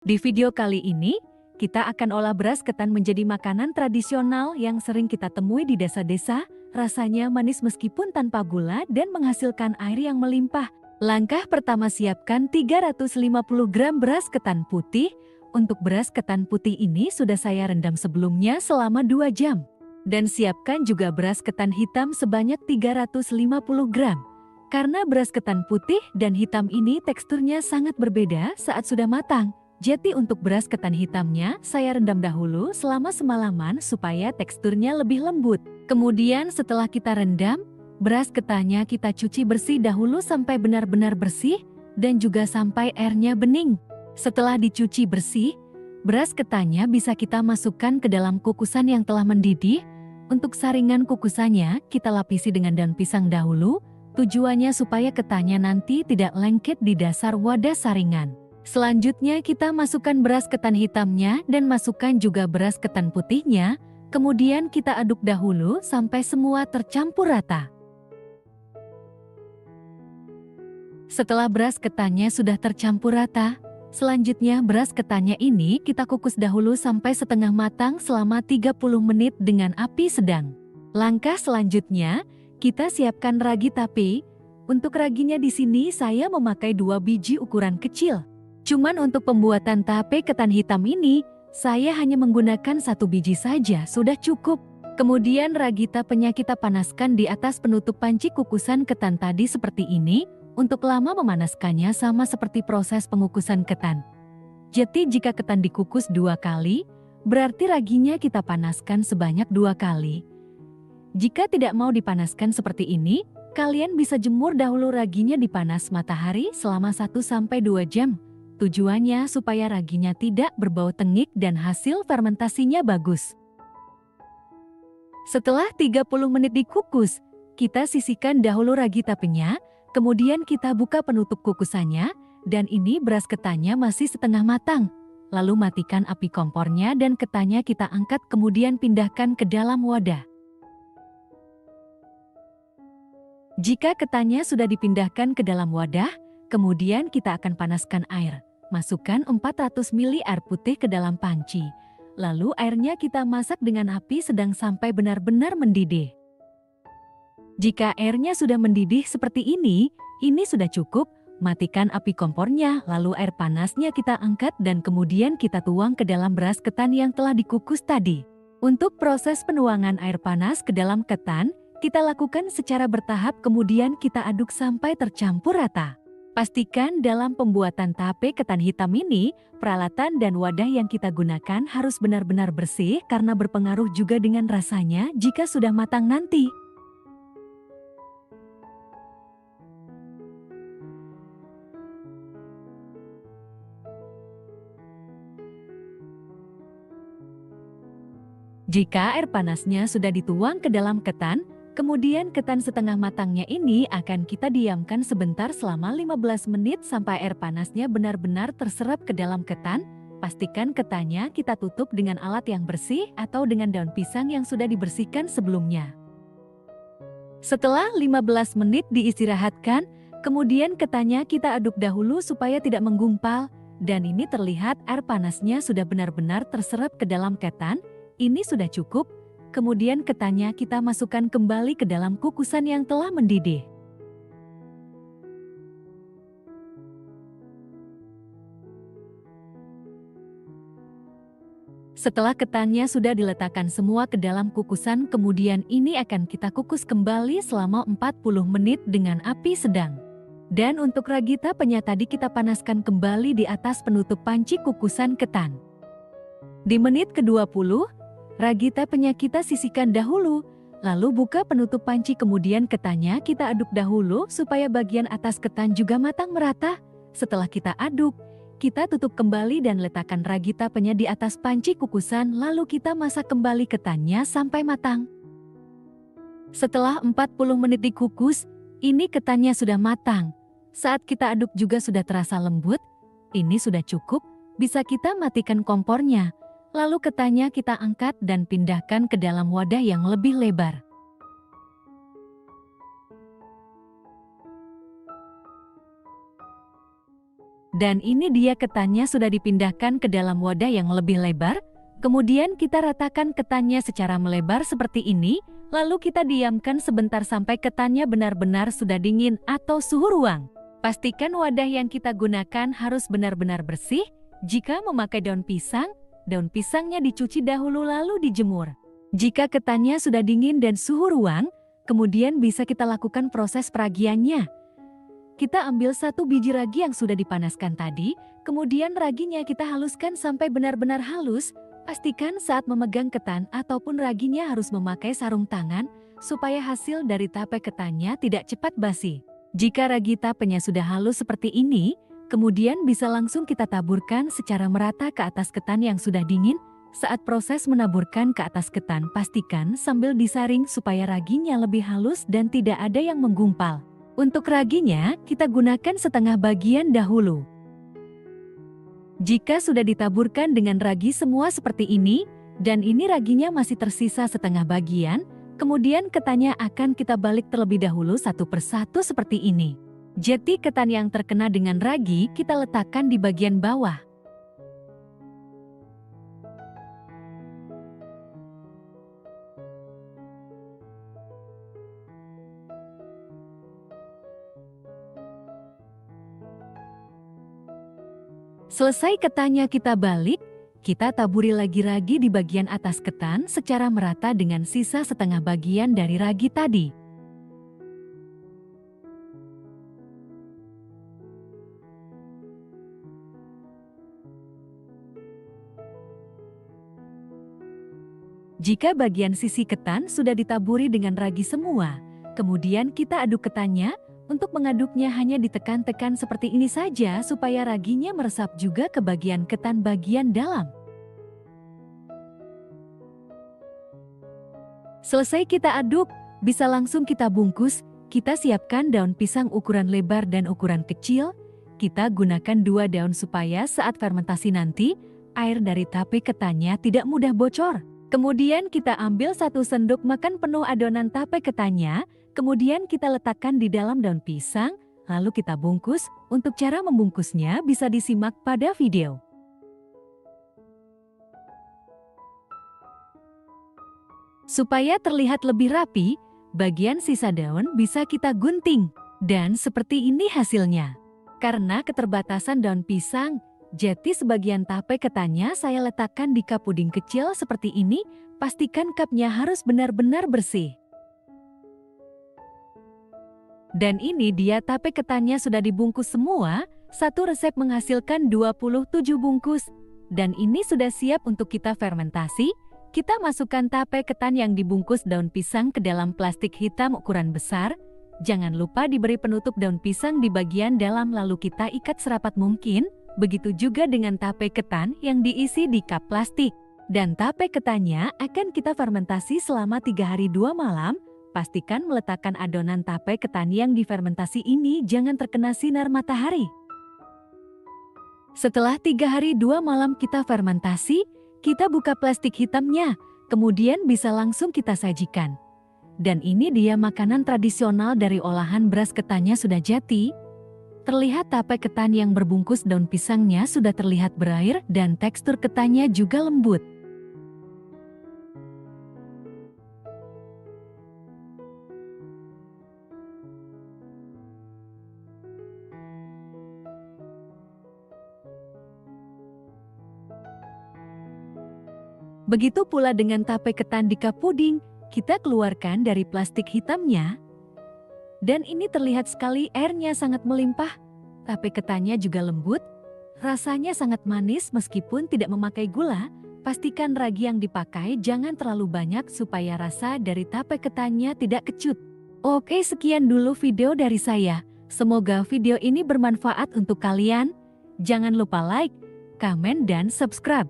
Di video kali ini, kita akan olah beras ketan menjadi makanan tradisional yang sering kita temui di desa-desa, rasanya manis meskipun tanpa gula dan menghasilkan air yang melimpah. Langkah pertama, siapkan 350 gram beras ketan putih. Untuk beras ketan putih ini sudah saya rendam sebelumnya selama 2 jam. Dan siapkan juga beras ketan hitam sebanyak 350 gram. Karena beras ketan putih dan hitam ini teksturnya sangat berbeda saat sudah matang. Jadi untuk beras ketan hitamnya, saya rendam dahulu selama semalaman supaya teksturnya lebih lembut. Kemudian setelah kita rendam, beras ketannya kita cuci bersih dahulu sampai benar-benar bersih dan juga sampai airnya bening. Setelah dicuci bersih, beras ketannya bisa kita masukkan ke dalam kukusan yang telah mendidih. Untuk saringan kukusannya, kita lapisi dengan daun pisang dahulu, tujuannya supaya ketannya nanti tidak lengket di dasar wadah saringan. Selanjutnya kita masukkan beras ketan hitamnya dan masukkan juga beras ketan putihnya, kemudian kita aduk dahulu sampai semua tercampur rata. Setelah beras ketannya sudah tercampur rata, selanjutnya beras ketannya ini kita kukus dahulu sampai setengah matang selama 30 menit dengan api sedang. Langkah selanjutnya, kita siapkan ragi tape. Untuk raginya di sini saya memakai 2 biji ukuran kecil. Cuman untuk pembuatan tape ketan hitam ini, saya hanya menggunakan 1 biji saja, sudah cukup. Kemudian ragi tapenya kita panaskan di atas penutup panci kukusan ketan tadi seperti ini. Untuk lama memanaskannya sama seperti proses pengukusan ketan. Jadi jika ketan dikukus 2 kali, berarti raginya kita panaskan sebanyak 2 kali. Jika tidak mau dipanaskan seperti ini, kalian bisa jemur dahulu raginya di panas matahari selama 1-2 jam. Tujuannya supaya raginya tidak berbau tengik dan hasil fermentasinya bagus. Setelah 30 menit dikukus, kita sisihkan dahulu ragi tapenya, kemudian kita buka penutup kukusannya, dan ini beras ketannya masih setengah matang. Lalu matikan api kompornya dan ketannya kita angkat kemudian pindahkan ke dalam wadah. Jika ketannya sudah dipindahkan ke dalam wadah, kemudian kita akan panaskan air. Masukkan 400 ml air putih ke dalam panci. Lalu airnya kita masak dengan api sedang sampai benar-benar mendidih. Jika airnya sudah mendidih seperti ini sudah cukup. Matikan api kompornya, lalu air panasnya kita angkat dan kemudian kita tuang ke dalam beras ketan yang telah dikukus tadi. Untuk proses penuangan air panas ke dalam ketan, kita lakukan secara bertahap kemudian kita aduk sampai tercampur rata. Pastikan dalam pembuatan tape ketan hitam ini, peralatan dan wadah yang kita gunakan harus benar-benar bersih karena berpengaruh juga dengan rasanya jika sudah matang nanti. Jika air panasnya sudah dituang ke dalam ketan, kemudian ketan setengah matangnya ini akan kita diamkan sebentar selama 15 menit sampai air panasnya benar-benar terserap ke dalam ketan. Pastikan ketannya kita tutup dengan alat yang bersih atau dengan daun pisang yang sudah dibersihkan sebelumnya. Setelah 15 menit diistirahatkan, kemudian ketannya kita aduk dahulu supaya tidak menggumpal. Dan ini terlihat air panasnya sudah benar-benar terserap ke dalam ketan. Ini sudah cukup. Kemudian ketannya kita masukkan kembali ke dalam kukusan yang telah mendidih. Setelah ketannya sudah diletakkan semua ke dalam kukusan, kemudian ini akan kita kukus kembali selama 40 menit dengan api sedang. Dan untuk ragi tapenya tadi kita panaskan kembali di atas penutup panci kukusan ketan. Di menit ke-20, ragi tapenya kita sisihkan dahulu, lalu buka penutup panci kemudian ketannya kita aduk dahulu supaya bagian atas ketan juga matang merata. Setelah kita aduk, kita tutup kembali dan letakkan ragi tapenya di atas panci kukusan lalu kita masak kembali ketannya sampai matang. Setelah 40 menit dikukus, ini ketannya sudah matang. Saat kita aduk juga sudah terasa lembut, ini sudah cukup, bisa kita matikan kompornya. Lalu ketannya kita angkat dan pindahkan ke dalam wadah yang lebih lebar. Dan ini dia ketannya sudah dipindahkan ke dalam wadah yang lebih lebar. Kemudian kita ratakan ketannya secara melebar seperti ini, lalu kita diamkan sebentar sampai ketannya benar-benar sudah dingin atau suhu ruang. Pastikan wadah yang kita gunakan harus benar-benar bersih. Jika memakai daun pisangnya dicuci dahulu lalu dijemur. Jika ketannya sudah dingin dan suhu ruang, kemudian bisa kita lakukan proses peragiannya. Kita ambil 1 biji ragi yang sudah dipanaskan tadi, kemudian raginya kita haluskan sampai benar-benar halus. Pastikan saat memegang ketan ataupun raginya harus memakai sarung tangan, supaya hasil dari tape ketannya tidak cepat basi. Jika ragi tapenya sudah halus seperti ini, kemudian bisa langsung kita taburkan secara merata ke atas ketan yang sudah dingin. Saat proses menaburkan ke atas ketan, pastikan sambil disaring supaya raginya lebih halus dan tidak ada yang menggumpal. Untuk raginya, kita gunakan setengah bagian dahulu. Jika sudah ditaburkan dengan ragi semua seperti ini, dan ini raginya masih tersisa setengah bagian, kemudian ketannya akan kita balik terlebih dahulu satu persatu seperti ini. Jadi ketan yang terkena dengan ragi kita letakkan di bagian bawah. Selesai ketannya kita balik, kita taburi lagi ragi di bagian atas ketan secara merata dengan sisa setengah bagian dari ragi tadi. Jika bagian sisi ketan sudah ditaburi dengan ragi semua, kemudian kita aduk ketannya. Untuk mengaduknya hanya ditekan-tekan seperti ini saja supaya raginya meresap juga ke bagian ketan bagian dalam. Selesai kita aduk, bisa langsung kita bungkus. Kita siapkan daun pisang ukuran lebar dan ukuran kecil. Kita gunakan 2 daun supaya saat fermentasi nanti, air dari tape ketannya tidak mudah bocor. Kemudian kita ambil 1 sendok makan penuh adonan tape ketannya. Kemudian kita letakkan di dalam daun pisang, lalu kita bungkus. Untuk cara membungkusnya bisa disimak pada video. Supaya terlihat lebih rapi, bagian sisa daun bisa kita gunting. Dan seperti ini hasilnya. Karena keterbatasan daun pisang, jadi sebagian tape ketannya saya letakkan di cup puding kecil seperti ini. Pastikan cupnya harus benar-benar bersih. Dan ini dia tape ketannya sudah dibungkus semua. Satu resep menghasilkan 27 bungkus. Dan ini sudah siap untuk kita fermentasi. Kita masukkan tape ketan yang dibungkus daun pisang ke dalam plastik hitam ukuran besar. Jangan lupa diberi penutup daun pisang di bagian dalam lalu kita ikat serapat mungkin. Begitu juga dengan tape ketan yang diisi di cup plastik. Dan tape ketannya akan kita fermentasi selama 3 hari 2 malam. Pastikan meletakkan adonan tape ketan yang difermentasi ini jangan terkena sinar matahari. Setelah 3 hari 2 malam kita fermentasi, kita buka plastik hitamnya, kemudian bisa langsung kita sajikan. Dan ini dia makanan tradisional dari olahan beras ketannya sudah jadi. Terlihat tape ketan yang berbungkus daun pisangnya sudah terlihat berair dan tekstur ketannya juga lembut. Begitu pula dengan tape ketan di cup puding, kita keluarkan dari plastik hitamnya. Dan ini terlihat sekali airnya sangat melimpah. Tape ketannya juga lembut, rasanya sangat manis meskipun tidak memakai gula. Pastikan ragi yang dipakai jangan terlalu banyak supaya rasa dari tape ketannya tidak kecut. Oke, sekian dulu video dari saya. Semoga video ini bermanfaat untuk kalian. Jangan lupa like, komen, dan subscribe.